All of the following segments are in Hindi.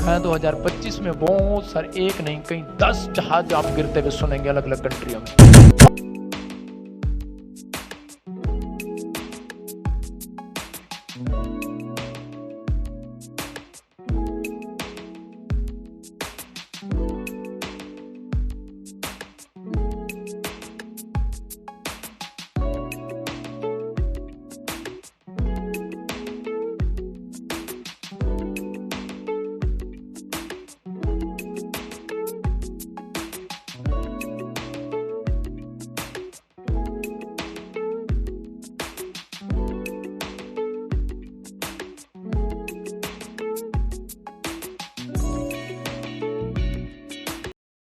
हैं 2025 में बहुत सारे, एक नहीं कहीं 10 जहाज आप गिरते हुए सुनेंगे अलग अलग कंट्रियों में।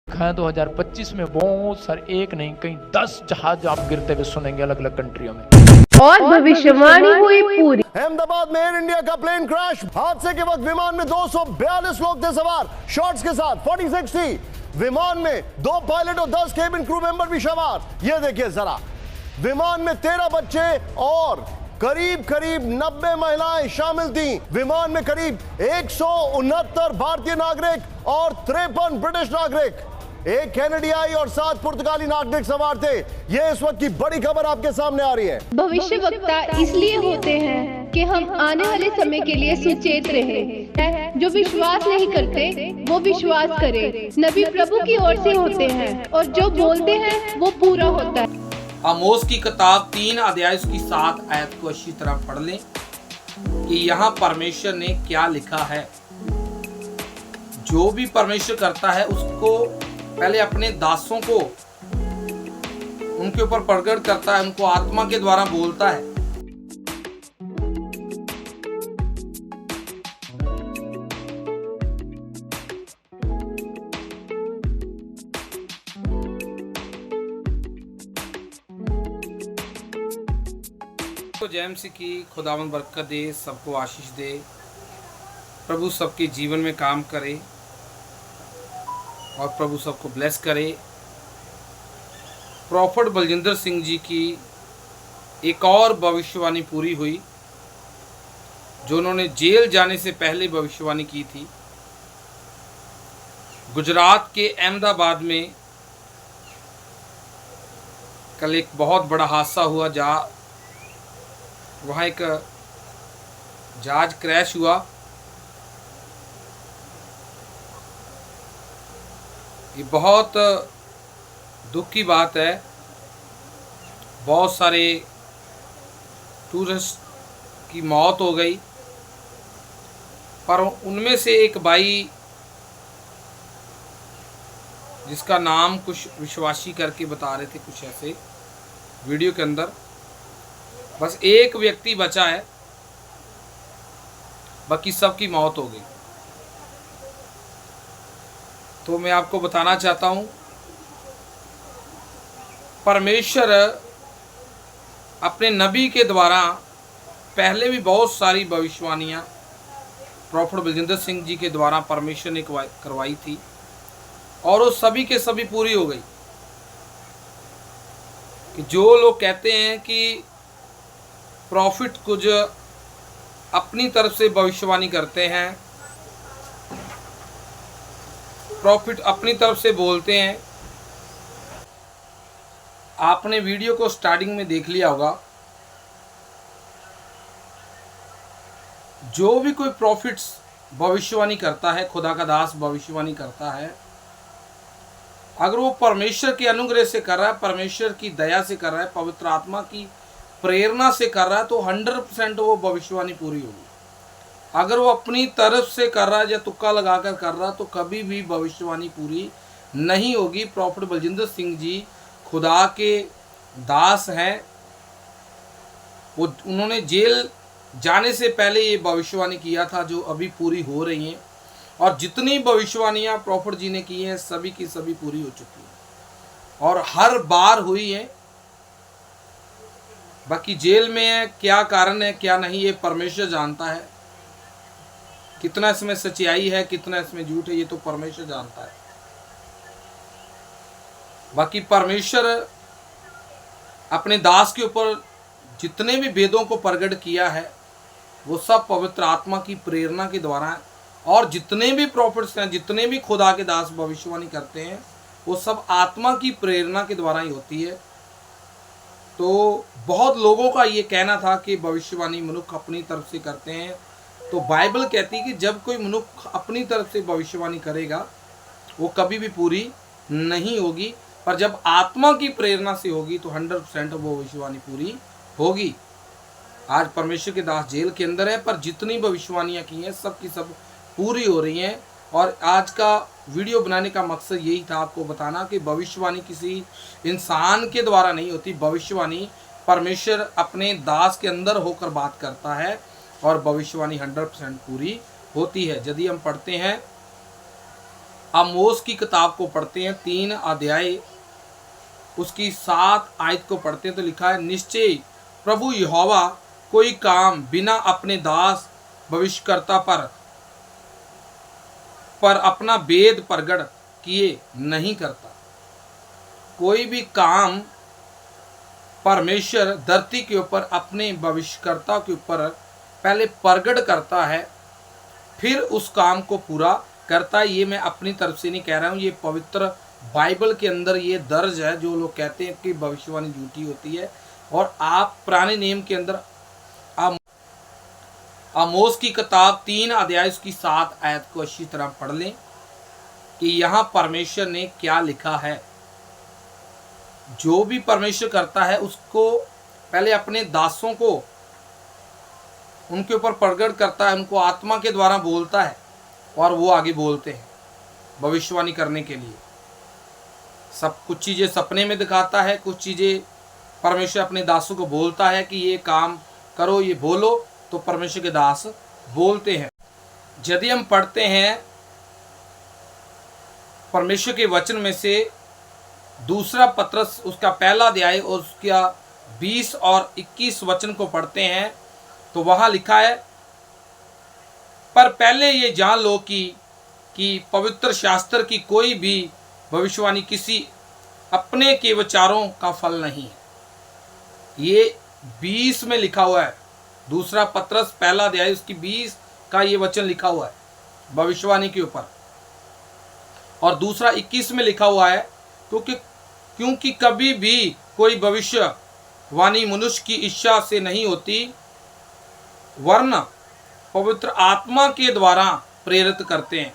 हैं 2025 में बहुत सारे, एक नहीं कहीं 10 जहाज आप गिरते हुए सुनेंगे अलग अलग कंट्रियों में। और भविष्यवाणी हुई पूरी। अहमदाबाद में एयर इंडिया का प्लेन क्रैश। हादसे के वक्त विमान में 242 लोग थे सवार, शॉर्ट्स के साथ 46 थी। विमान में 2 पायलट और 10 केबिन क्रू मेंबर भी सवार। ये देखिए जरा, विमान में 13 बच्चे और करीब 90 महिलाएं शामिल थीं। विमान में करीब 169 भारतीय नागरिक और 53 ब्रिटिश नागरिक, एक कैनेडियाई और 7 पुर्तगाली नागरिक सवार थे। ये इस वक्त की बड़ी खबर आपके सामने आ रही है। भविष्यवक्ता इसलिए होते हैं कि हम आने वाले समय के लिए सुचेत रहें। जो विश्वास नहीं करते वो विश्वास करें। नबी प्रभु की ओर से होते हैं और जो बोलते हैं वो पूरा होता है। आमोस की किताब 3 अध्याय की 7 आयत को अच्छी तरह पढ़ लें कि यहाँ परमेश्वर ने क्या लिखा है। जो भी परमेश्वर करता है उसको पहले अपने दासों को उनके ऊपर प्रकट करता है, उनको आत्मा के द्वारा बोलता है। तो जय मसीह की खुदावंद बरकत दे, सबको आशीष दे, प्रभु सबके जीवन में काम करे और प्रभु सबको ब्लेस करे। प्रॉफिट बलजिंदर सिंह जी की एक और भविष्यवाणी पूरी हुई जो उन्होंने जेल जाने से पहले भविष्यवाणी की थी। गुजरात के अहमदाबाद में कल एक बहुत बड़ा हादसा हुआ जहाँ वहाँ एक जहाज क्रैश हुआ। ये बहुत दुख की बात है। बहुत सारे टूरिस्ट की मौत हो गई, पर उनमें से एक भाई जिसका नाम कुछ विश्वासी करके बता रहे थे, कुछ ऐसे वीडियो के अंदर, बस एक व्यक्ति बचा है, बाकी सबकी मौत हो गई। तो मैं आपको बताना चाहता हूं, परमेश्वर अपने नबी के द्वारा पहले भी बहुत सारी भविष्यवाणियां प्रॉफिट बलजिंदर सिंह जी के द्वारा परमेश्वर ने करवाई थी और वो सभी के सभी पूरी हो गई। कि जो लोग कहते हैं कि प्रॉफिट कुछ अपनी तरफ से भविष्यवाणी करते हैं, प्रॉफिट अपनी तरफ से बोलते हैं। आपने वीडियो को स्टार्टिंग में देख लिया होगा। जो भी कोई प्रॉफिट्स भविष्यवाणी करता है, खुदा का दास भविष्यवाणी करता है, अगर वो परमेश्वर के अनुग्रह से कर रहा है, परमेश्वर की दया से कर रहा है, पवित्र आत्मा की प्रेरणा से कर रहा है, तो 100% वो भविष्यवाणी पूरी होगी। अगर वो अपनी तरफ से कर रहा है या तुक्का लगाकर कर रहा है तो कभी भी भविष्यवाणी पूरी नहीं होगी। प्रॉफिट बलजिंदर सिंह जी खुदा के दास हैं। वो उन्होंने जेल जाने से पहले ये भविष्यवाणी किया था जो अभी पूरी हो रही हैं, और जितनी भविष्यवाणियाँ प्रॉफिट जी ने की हैं सभी की सभी पूरी हो चुकी हैं और हर बार हुई हैं। बाकी जेल में है, क्या कारण है क्या नहीं, ये परमेश्वर जानता है। कितना इसमें सच्चाई है, कितना इसमें झूठ है, ये तो परमेश्वर जानता है। बाकी परमेश्वर अपने दास के ऊपर जितने भी भेदों को प्रकट किया है वो सब पवित्र आत्मा की प्रेरणा के द्वारा और जितने भी प्रॉफिट्स हैं, जितने भी खुदा के दास भविष्यवाणी करते हैं, वो सब आत्मा की प्रेरणा के द्वारा ही होती है। तो बहुत लोगों का ये कहना था कि भविष्यवाणी मनुष्य अपनी तरफ से करते हैं। तो बाइबल कहती है कि जब कोई मनुष्य अपनी तरफ से भविष्यवाणी करेगा वो कभी भी पूरी नहीं होगी, पर जब आत्मा की प्रेरणा से होगी तो 100% वो भविष्यवाणी पूरी होगी। आज परमेश्वर के दास जेल के अंदर है, पर जितनी भविष्यवाणियाँ की हैं सब की सब पूरी हो रही हैं। और आज का वीडियो बनाने का मकसद यही था, आपको बताना कि भविष्यवाणी किसी इंसान के द्वारा नहीं होती। भविष्यवाणी परमेश्वर अपने दास के अंदर होकर बात करता है और भविष्यवाणी 100% पूरी होती है। यदि हम पढ़ते हैं आमोस की किताब को पढ़ते हैं 3 अध्याय उसकी 7 आयत को पढ़ते हैं तो लिखा है, निश्चय प्रभु यहोवा कोई काम बिना अपने दास भविष्यकर्ता पर अपना भेद प्रगट किए नहीं करता। कोई भी काम परमेश्वर धरती के ऊपर अपने भविष्यकर्ता के ऊपर पहले प्रगट करता है, फिर उस काम को पूरा करता है। ये मैं अपनी तरफ से नहीं कह रहा हूँ, ये पवित्र बाइबल के अंदर ये दर्ज है। जो लोग कहते हैं कि भविष्यवाणी झूठी होती है, और आप पुराने नियम के अंदर आमोस की किताब 3 अध्याय उसकी 7 आयत को अच्छी तरह पढ़ लें कि यहाँ परमेश्वर ने क्या लिखा है। जो भी परमेश्वर करता है उसको पहले अपने दासों को उनके ऊपर प्रगट करता है, उनको आत्मा के द्वारा बोलता है और वो आगे बोलते हैं भविष्यवाणी करने के लिए। सब कुछ चीज़ें सपने में दिखाता है, कुछ चीज़ें परमेश्वर अपने दासों को बोलता है कि ये काम करो, ये बोलो, तो परमेश्वर के दास बोलते हैं। यदि हम पढ़ते हैं परमेश्वर के वचन में से दूसरा पत्रस उसका पहला अध्याय और उसका 20 और 21 वचन को पढ़ते हैं तो वहाँ लिखा है, पर पहले ये जान लो कि पवित्र शास्त्र की कोई भी भविष्यवाणी किसी अपने के विचारों का फल नहीं है। ये 20 में लिखा हुआ है, दूसरा पत्रस पहला अध्याय उसकी 20 का ये वचन लिखा हुआ है भविष्यवाणी के ऊपर। और दूसरा 21 में लिखा हुआ है, क्योंकि कभी भी कोई भविष्यवाणी मनुष्य की इच्छा से नहीं होती, वरन पवित्र आत्मा के द्वारा प्रेरित करते हैं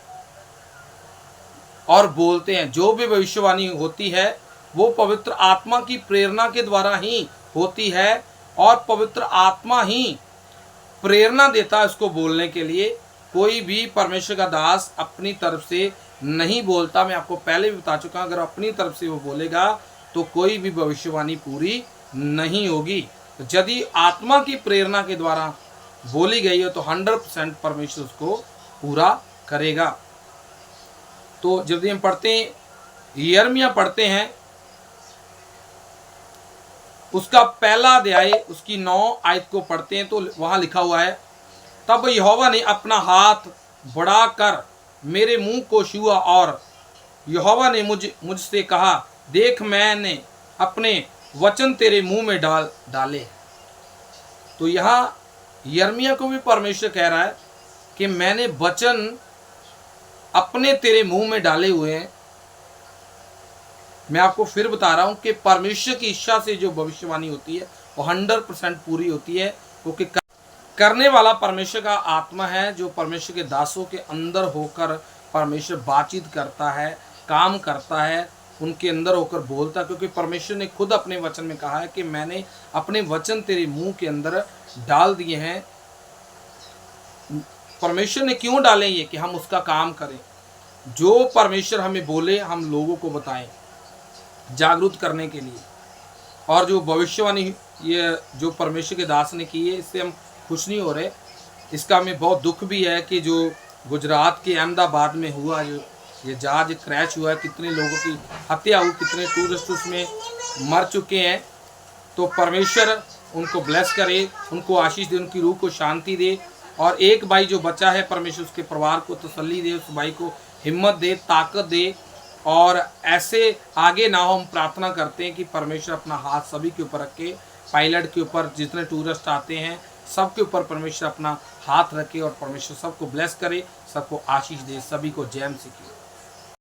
और बोलते हैं। जो भी भविष्यवाणी होती है वो पवित्र आत्मा की प्रेरणा के द्वारा ही होती है, और पवित्र आत्मा ही प्रेरणा देता है उसको बोलने के लिए। कोई भी परमेश्वर का दास अपनी तरफ से नहीं बोलता। मैं आपको पहले भी बता चुका हूं, अगर अपनी तरफ से वो बोलेगा तो कोई भी भविष्यवाणी पूरी नहीं होगी। तो यदि आत्मा की प्रेरणा के द्वारा बोली गई है तो 100% परमेश्वर उसको पूरा करेगा। तो यदि हम पढ़ते हैं यिर्मयाह पढ़ते हैं उसका पहला अध्याय उसकी 9 आयत को पढ़ते हैं तो वहाँ लिखा हुआ है, तब यहोवा ने अपना हाथ बढ़ाकर मेरे मुंह को छुआ और यहोवा ने मुझसे कहा, देख मैंने अपने वचन तेरे मुंह में डाले। तो यहाँ यिर्मयाह को भी परमेश्वर कह रहा है कि मैंने वचन अपने तेरे मुंह में डाले हुए हैं। मैं आपको फिर बता रहा हूं कि परमेश्वर की इच्छा से जो भविष्यवाणी होती है वो 100% पूरी होती है, क्योंकि करने वाला परमेश्वर का आत्मा है, जो परमेश्वर के दासों के अंदर होकर परमेश्वर बातचीत करता है, काम करता है, उनके अंदर होकर बोलता है। क्योंकि परमेश्वर ने खुद अपने वचन में कहा है कि मैंने अपने वचन तेरे मुंह के अंदर डाल दिए हैं। परमेश्वर ने क्यों डाले ये? कि हम उसका काम करें, जो परमेश्वर हमें बोले हम लोगों को बताएं, जागरूक करने के लिए। और जो भविष्यवाणी ये जो परमेश्वर के दास ने की है, इससे हम खुश नहीं हो रहे। इसका हमें बहुत दुख भी है कि जो गुजरात के अहमदाबाद में हुआ, जो ये जहाज क्रैश हुआ है, कितने लोगों की हत्या हुई, कितने टूरिस्ट उसमें मर चुके हैं। तो परमेश्वर उनको ब्लेस करे, उनको आशीष दे, उनकी रूह को शांति दे। और एक भाई जो बचा है, परमेश्वर उसके परिवार को तसल्ली दे, उस भाई को हिम्मत दे, ताकत दे। और ऐसे आगे ना हो, हम प्रार्थना करते हैं कि परमेश्वर अपना हाथ सभी के ऊपर रखे, पायलट के ऊपर, जितने टूरिस्ट आते हैं सबके ऊपर परमेश्वर अपना हाथ रखे और परमेश्वर सबको ब्लेस करे, सबको आशीष दे। सभी को जय मसीह की।